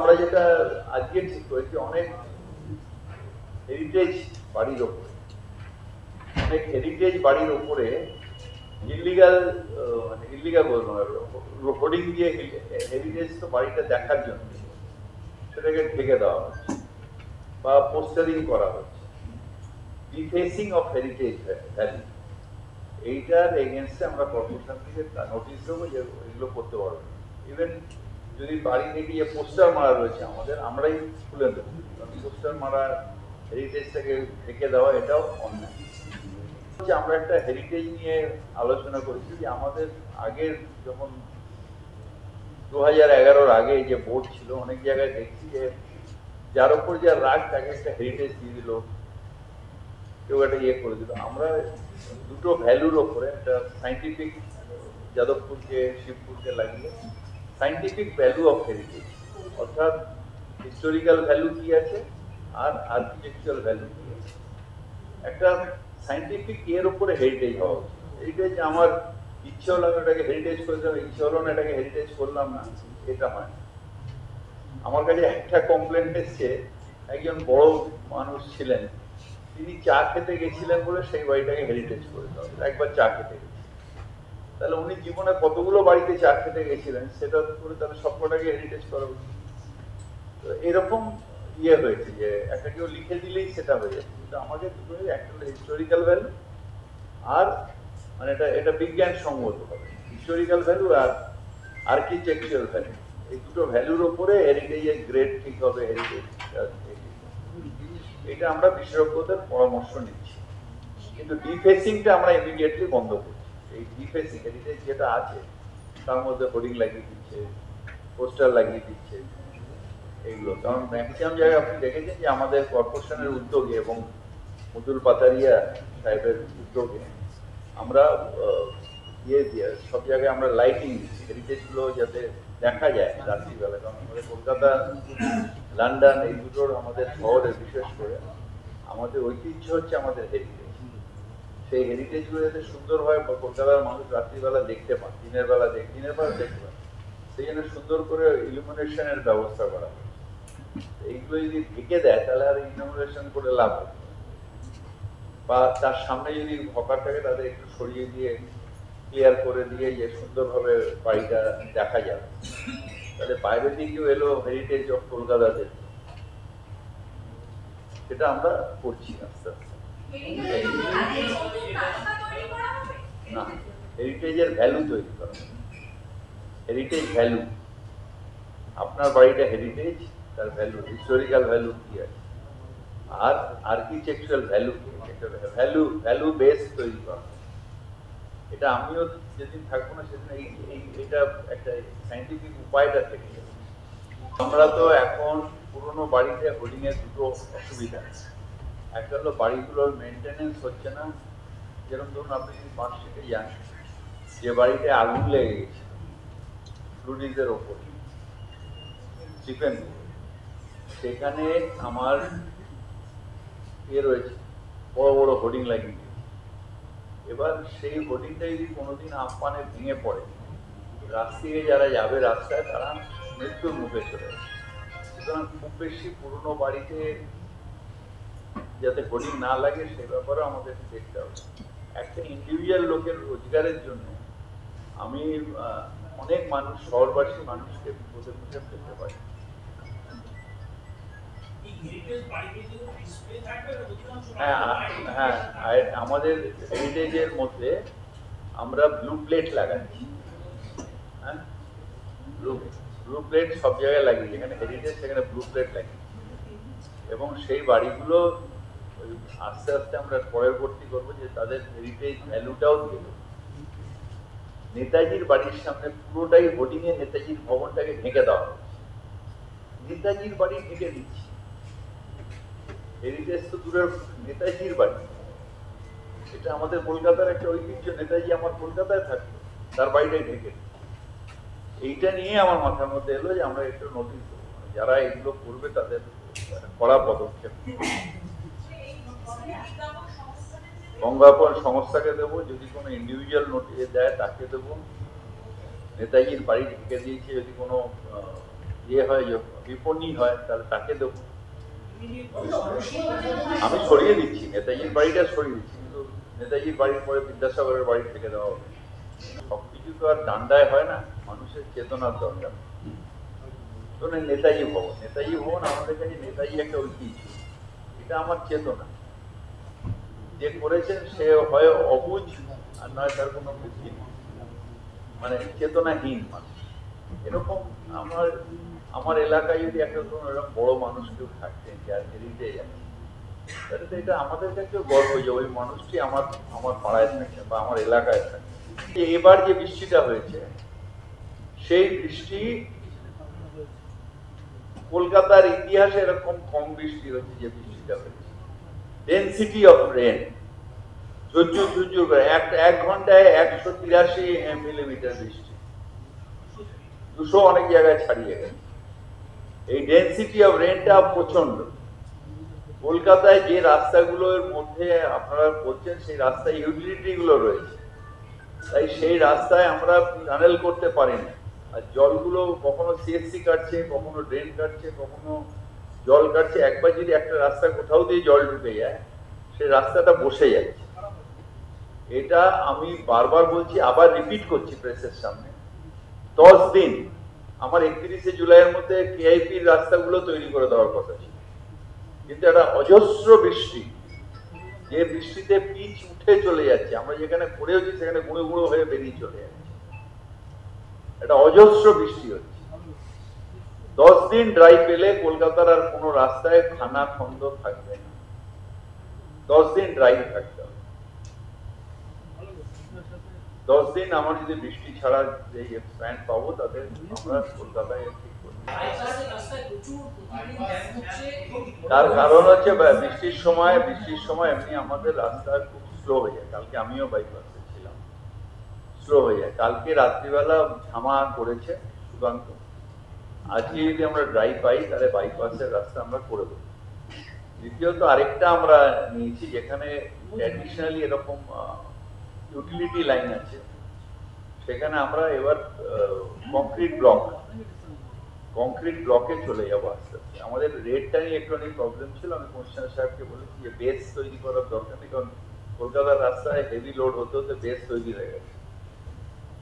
আমরা যেটা আজকে ঠিক করেছি, অনেক হেরিটেজ বাড়ির ওপরে ইলিগাল, মানে ইলিগাল বলবো না, হোর্ডিং দিয়ে হেরিটেজ তো বাড়িটা দেখার জন্য সেটাকে ঢেকে দেওয়া হচ্ছে বা পোস্টারিং করা হচ্ছে, ডিফেসিং অফ হেরিটেজ ভ্যালু। এইটার এগেনস্টে আমরা কর্পোরেশন থেকে নোটিশ দেবো যে এগুলো করতে পারবো। ইভেন যদি বাড়ি থেকে যে পোস্টার মারা রয়েছে আমাদের, আমরাই খুলে দেবো, কারণ পোস্টার মারা হেরিটেজটাকে ঢেকে দেওয়া এটাও অন্যায়। আমরা একটা হেরিটেজ নিয়ে আলোচনা করেছি যে আমাদের আগের যখন 2011-র আগে যে বোর্ড ছিল, অনেক জায়গায় দেখছি যে যার উপর যা রাগ তাকে একটা হেরিটেজ দিয়ে দিল, কেউ একটা ইয়ে করে দিল। আমরা দুটো ভ্যালুর ওপরে একটা সাইন্টিফিক, যাদবপুরকে শিবপুরকে লাগিয়ে সাইন্টিফিক ভ্যালু অফ হেরিটেজ, অর্থাৎ হিস্টোরিক্যাল ভ্যালু কি আছে আর আর্কিটেকচারাল ভ্যালু কি আছে, একটা সাইন্টিফিক এর উপরে হেরিটেজ হওয়া উচিত। হেরিটেজ আমার ইচ্ছে হলো আমি এটাকে হেরিটেজ করে দেবো, ইচ্ছে হলো না এটাকে হেরিটেজ করলাম না, এটা হয়। আমার কাছে একটা কমপ্লেন এসছে, একজন বড় মানুষ ছিলেন, তিনি চা খেতে গেছিলেন বলে সেই বাড়িটাকে হেরিটেজ করে দেওয়া, একবার চা খেতে গেছিলেন। তাহলে উনি জীবনে কতগুলো বাড়িতে চা খেতে গেছিলেন সেটা করে তাহলে সবকটাকে হেরিটেজ করা উচিত। তো এরকম ইয়ে হয়েছে যে একটা কেউ লিখে দিলেই সেটা হয়ে যাচ্ছে, কিন্তু আমাদের দুটো একটা হলো হিস্টোরিক্যাল ভ্যালু, আর মানে এটা বিজ্ঞান সম্মত হবে হিস্টোরিক্যাল ভ্যালু আর আর্কিটেকচারাল ভ্যালু, এই দুটো ভ্যালুর উপরে হেরিটেজের গ্রেড ঠিক হবে, হেরিটেজ। এটা আমরা বিশেষজ্ঞদের পরামর্শ নিচ্ছি, কিন্তু ডিফেসিংটা আমরা ইমিডিয়েটলি বন্ধ করছি। এই ডিফেসিং হেরিটেজ যেটা আছে তার মধ্যে হোর্ডিং লাগিয়ে দিচ্ছে, পোস্টার লাগিয়ে দিচ্ছে, এইগুলো। কারণ ম্যাক্সিমাম জায়গায় আপনি দেখেছেন যে আমাদের কর্পোরেশনের উদ্যোগে এবং মুদুল পাতারিয়া সাহেবের উদ্যোগে আমরা ইয়ে দিয়ে সব জায়গায় আমরা লাইটিং দিচ্ছি, হেরিটেজগুলো যাতে দেখা যায় রাত্রিবেলা। কারণ আমাদের কলকাতা, লন্ডন এই দুটোর আমাদের শহরে বিশেষ করে আমাদের ঐতিহ্য হচ্ছে আমাদের হেরিটেজ। সেই হেরিটেজগুলো যাতে সুন্দরভাবে কলকাতার মানুষ রাত্রিবেলা দেখতে পান, দিনের বেলা দেখতে পান, সেই জন্য সুন্দর করে ইলুমিনেশনের ব্যবস্থা করা হয়। এইগুলো যদি ঢেকে দেয় তাহলে আর ইলুমিনেশন করে লাভ হবে, বা তার সামনে যদি হকার থাকে তাদের একটু সরিয়ে দিয়ে ক্লিয়ার করে দিয়ে যে সুন্দরভাবে বাড়িটা দেখা যাবে, তাহলে বাইরে দিয়ে কেউ এলো হেরিটেজ অফ কলকাতাতে, সেটা আমরা করছি আস্তে আস্তে। না, হেরিটেজের ভ্যালু তৈরি করা, হেরিটেজ ভ্যালু, আপনার বাড়িটা হেরিটেজ, তার ভ্যালু, হিস্টোরিক্যাল ভ্যালু কি আছে আর আর্কিটেকচারাল ভ্যালু কি আছে, ভ্যালু বেস তৈরি করা। এটা আমিও যেদিন থাকবো না সেদিন এটা একটা সাইন্টিফিক উপায়টা থেকে যাবে। আমরা তো এখন পুরোনো বাড়িতে হোর্ডিং এর দুটো অসুবিধা আছে। একটা হলো বাড়িগুলোর মেনটেনেন্স হচ্ছে না, যেরকম ধরুন আপনি যদি পার্কস্ট্রিটে যান, যে বাড়িতে আগুন লেগে গেছে ফ্লুডিজের ওপর চিকেন, সেখানে আমার রয়েছে বড় বড় হোর্ডিং লাগিয়ে দিয়েছে। এবার সেই হোর্ডিংটা যদি কোনোদিন আমপানে ভেঙে পড়ে, রাস্তায় যারা যাবে রাস্তায় তারা মৃত্যুর মুখে চলে যাবে। সুতরাং খুব বেশি পুরোনো বাড়িতে যাতে হোর্ডিং না লাগে সে ব্যাপারেও আমাদের দেখতে হবে। একটা ইন্ডিভিজুয়াল লোকের রোজগারের জন্য আমি অনেক মানুষ, শহরবাসী মানুষকে বিপদের মুখে ফেলতে পারি। হ্যাঁ, আমাদের হেরিটেজের মধ্যে আমরা ব্লু প্লেট লাগাচ্ছি। হ্যাঁ, ব্লু প্লেট সব জায়গায় লাগিয়ে, যেখানে হেরিটেজ সেখানে ব্লু প্লেট লাগিয়ে, এবং সেই বাড়িগুলো আস্তে আস্তে আমরা পরবর্তী করবো যে তাদের হেরিটেজ ভ্যালুটাও দিয়ে দেবো। নেতাজির বাড়ির সামনে পুরোটাই হোর্ডিং এ নেতাজির ভবনটাকে ঢেকে দেওয়া হচ্ছে, নেতাজির বাড়ি ঢেকে দিচ্ছি। হেরিটেজ তো দূরের, নেতাজির বাড়ি, এটা আমাদের কলকাতার একটা ঐতিহ্য, নেতাজি আমার কলকাতায় থাকতো, তার বাড়িটাই ঢেকে। এইটা নিয়ে আমার মাথার মধ্যে এলো যে আমরা একটু নোটিশ দেবো, যারা এগুলো করবে তাদের কড়া পদক্ষেপ। গঙ্গাপন সংস্থাকে দেবো, যদি কোনো ইন্ডিভিজুয়াল নোটিশ দেয় তাকে দেবো। নেতাজির বাড়ি ঢেকে দিয়েছে যদি কোনো ইয়ে হয়, বিপণী হয়, তাহলে তাকে দেবো। আমি সরিয়ে দিচ্ছি, নেতাজির বাড়িটা সরিয়ে দিচ্ছি, কিন্তু নেতাজির বাড়ির পরে বিদ্যাসাগরের বাড়ি থেকে দেওয়া হবে। সবকিছু তো আর ডান্ডায় হয় না, মানুষের চেতনার দরকার। নেতাজি ভবন আমাদের কাছে নেতাজি একটা ঐতিহ্য, এটা আমার চেতনা। যে করেছেন সে হয় অবুঝ আর নয় তার কোনো বুদ্ধি নেই, মানে চেতনাহীন মানুষ। এরকম আমার এলাকায় যদি একটা এরকম বড় মানুষ কেউ থাকতেন যার হেরিটেজ আছে, তাহলে তো এটা আমাদের কাছেও গর্ব যে ওই মানুষটি আমার পাড়ায় থাকছেন বা আমার এলাকায় থাকছেন। এবার যে বৃষ্টিটা হয়েছে, সেই বৃষ্টি কলকাতার ইতিহাসে এরকম কম বৃষ্টি হচ্ছে যে বৃষ্টিটা হয়েছে। ডেন্সিটি অফ রেন ঝুরঝুর করে এক ঘন্টায় 183 মিলিমিটার বৃষ্টি, 200 অনেক জায়গায় ছাড়িয়ে গেছে। এই ডেন্সিটি অফ রেনটা প্রচন্ড। কলকাতায় যে রাস্তাগুলোর মধ্যে আপনারা বলছেন সেই রাস্তায় ইউটিলিটি গুলো রয়েছে, তাই সেই রাস্তায় আমরা টানেল করতে পারি না। আর জলগুলো কখনো সিএসসি কাটছে, কখনো ড্রেন কাটছে, কখনো জল কাটছে। একবার যদি একটা রাস্তা কোথাও দিয়ে জল ঢুকে যায়, সেই রাস্তাটা বসে যাচ্ছে। এটা আমি বারবার বলছি, আবার রিপিট করছি প্রেসের সামনে। 10 দিন আমার 31শে জুলাইয়ের মধ্যে কেআইপির রাস্তাগুলো তৈরি করে দেওয়ার কথা ছিল, কিন্তু একটা অজস্র বৃষ্টি, যে বৃষ্টিতে পিচ উঠে চলে যাচ্ছে, আমরা যেখানে পড়েওছি সেখানে গুঁড়ো গুঁড়ো হয়ে বেরিয়ে চলে যাচ্ছে। একটা অজস্র বৃষ্টি হচ্ছে। 10 দিন ড্রাই পেলে কলকাতার আর কোনো রাস্তায় খানা খন্দ থাকবে না। 10 দিন ড্রাই থাকতে হবে। 10 দিন আমার যদি বৃষ্টি ছাড়া যে এক্সপ্যান্ড পাবো, তাদের আমরা কলকাতায় ঠিক করবো। তার কারণ হচ্ছে বৃষ্টির সময় এমনি আমাদের রাস্তা খুব স্লো হয়ে যায়। কালকে আমিও বাইপাসে ছিলাম, স্লো হয়ে যায়। কালকে রাত্রিবেলা ঝামা করেছে সুকান্ত, আজকে যদি আমরা ড্রাই পাই তাহলে বাইপাসের রাস্তা আমরা করে দেবো। দ্বিতীয়ত আরেকটা আমরা নিয়েছি, যেখানে ট্র্যাডিশনালি এরকম ইউটিলিটি লাইন আছে, সেখানে আমরা এবার কংক্রিট ব্লকে চলে যাবো আস্তে আস্তে। আমাদের রেটটা নিয়ে একটুখানি প্রবলেম ছিল। আমি কমিশনার সাহেবকে বলেছি যে বেস তৈরি করার দরকার নেই, কারণ কলকাতার রাস্তায় হেভি লোড হতে হতে বেস তৈরি হয়ে গেছে।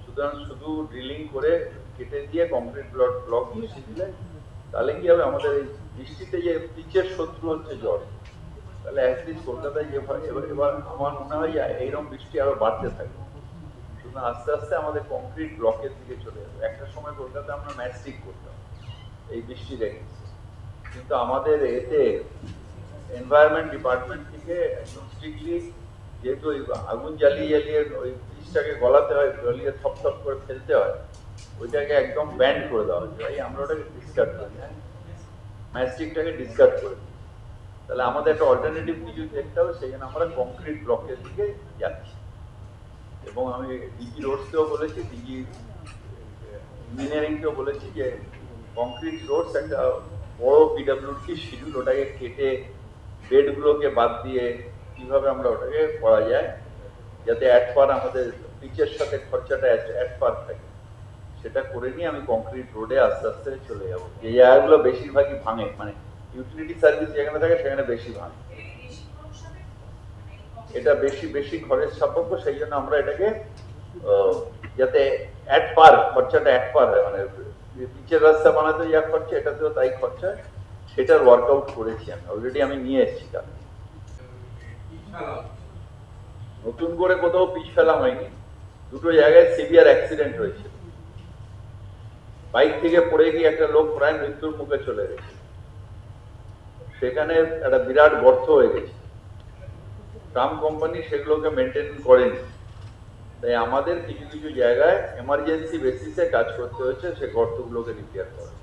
সুতরাং শুধু ড্রিলিং করে কেটে দিয়ে কংক্রিট ব্লক মিশিয়ে দিলে তাহলে কি হবে, আমাদের এই বৃষ্টিতে যে পিচের শত্রু হচ্ছে জল, তাহলে অ্যাটলিস্ট কলকাতায় যে এবার আমার মনে হয় যে এইরকম বৃষ্টি আরো বাড়তে থাকবে। সুতরাং আস্তে আস্তে আমাদের কংক্রিট ব্লকের দিকে চলে যাবে। একটা সময় কলকাতায় আমরা ম্যাস্টিক করতাম এই বৃষ্টি দেখে, কিন্তু আমাদের এতে এনভায়রনমেন্ট ডিপার্টমেন্ট থেকে একদম স্ট্রিক্টলি, যেহেতু আগুন জ্বালিয়ে ওই পিচটাকে গলাতে হয়, জ্বালিয়ে থপ করে ফেলতে হয়, ওইটাকে একদম ব্যান্ড করে দেওয়া হয়েছে। ভাই আমরা ওটাকে ডিসকার্ড করি, হ্যাঁ, ম্যাস্টিকটাকে ডিসকার্ড করে দিই। তাহলে আমাদের একটা অল্টারনেটিভ কিছু দেখতে হবে, সেই জন্য আমরা কংক্রিট ব্লকের দিকে যাচ্ছি। এবং আমি ডিজি রোডসকেও বলেছি, ডিজি ইঞ্জিনিয়ারিংকেও বলেছি যে কংক্রিট রোডস একটা বড় পিডব্লিউডি শিডিউল, ওটাকে কেটে বেডগুলোকে বাদ দিয়ে কিভাবে আমরা ওটাকে করা যায় যাতে অ্যাট আমাদের পিচের সাথে খরচাটা অ্যাট থাকে, সেটা করে নিয়ে আমি কংক্রিট রোডে আস্তে আস্তে চলে যাবো। যে জায়গাগুলো বেশিরভাগই ভাঙে, মানে ইউটিলিটি সার্ভিস যেখানে থাকে সেখানে বেশি ভাঙে, এটা বেশি খরচ সাপেক্ষ। সেই জন্য আমরা এটাকে যাতে খরচাটা হয়, মানে পিচের রাস্তা বানাতে যা খরচা এটাতেও তাই খরচা, সেটার ওয়ার্কআউট করেছি আমি অলরেডি, আমি নিয়ে এসেছি। নতুন করে কোথাও পিচ ফেলা হয়নি, দুটো জায়গায় সিভিয়ার অ্যাক্সিডেন্ট হয়েছে। বাইক থেকে পড়ে গিয়ে একটা লোক প্রায় মৃত্যুর মুখে চলে গেছে, সেখানে একটা বিরাট গর্ত হয়ে গেছে। ট্রাম কোম্পানি সেগুলোকে মেনটেন করেনি, তাই আমাদের কিছু জায়গায় এমার্জেন্সি বেসিসে কাজ করতে হচ্ছে সে গর্তগুলোকে রিপেয়ার করা।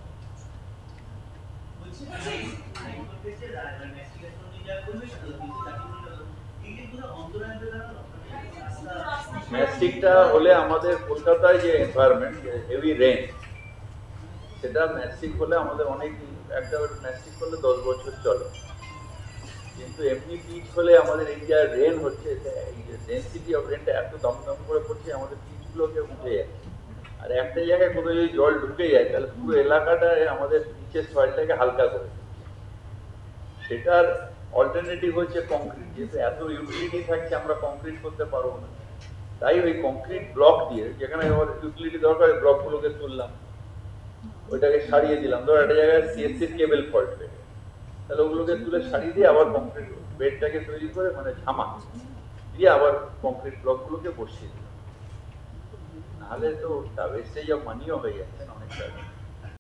ম্যাস্টিকটা হলে আমাদের কলকাতায় যে এনভায়রনমেন্ট, হেভি রেন, সেটা ম্যাস্টিক হলে আমাদের অনেক, একটা ম্যাস্টিক করলে 10 বছর চলে। কিন্তু এমনি পিচ হলে আমাদের এই যে রেন হচ্ছে, এই যে ডেন্সিটি অফ রেনটা এত দমদম করে পড়ছে, আমাদের পিচগুলোকে উঠে যাচ্ছে। আর একটা জায়গায় কোথাও যদি জল ঢুকে যায় তাহলে পুরো এলাকাটা আমাদের নিচের সয়েলটাকে হালকা করে দেয়। সেটার অল্টারনেটিভ হচ্ছে কংক্রিট, যেহেতু এত ইউটিলিটি থাকছে আমরা কংক্রিট করতে পারবো না, তাই ওই কংক্রিট ব্লক দিয়ে যেখানে ইউটিলিটি দরকার ব্লকগুলোকে তুললাম, ওইটাকে সারিয়ে দিলাম। ধরো একটা জায়গায় সিএসসির কেবল ফল্ট হয়ে গেছে, তাহলে ওগুলোকে তুলে সারিয়ে দিয়ে আবার কংক্রিট বেডটাকে তৈরি করে মানে ঝামা দিয়ে আবার কংক্রিট ব্লকগুলোকে বসিয়ে দিলাম। নাহলে তো ওয়েস্টেজ অফ মানিও হয়ে যাচ্ছে না অনেকটা।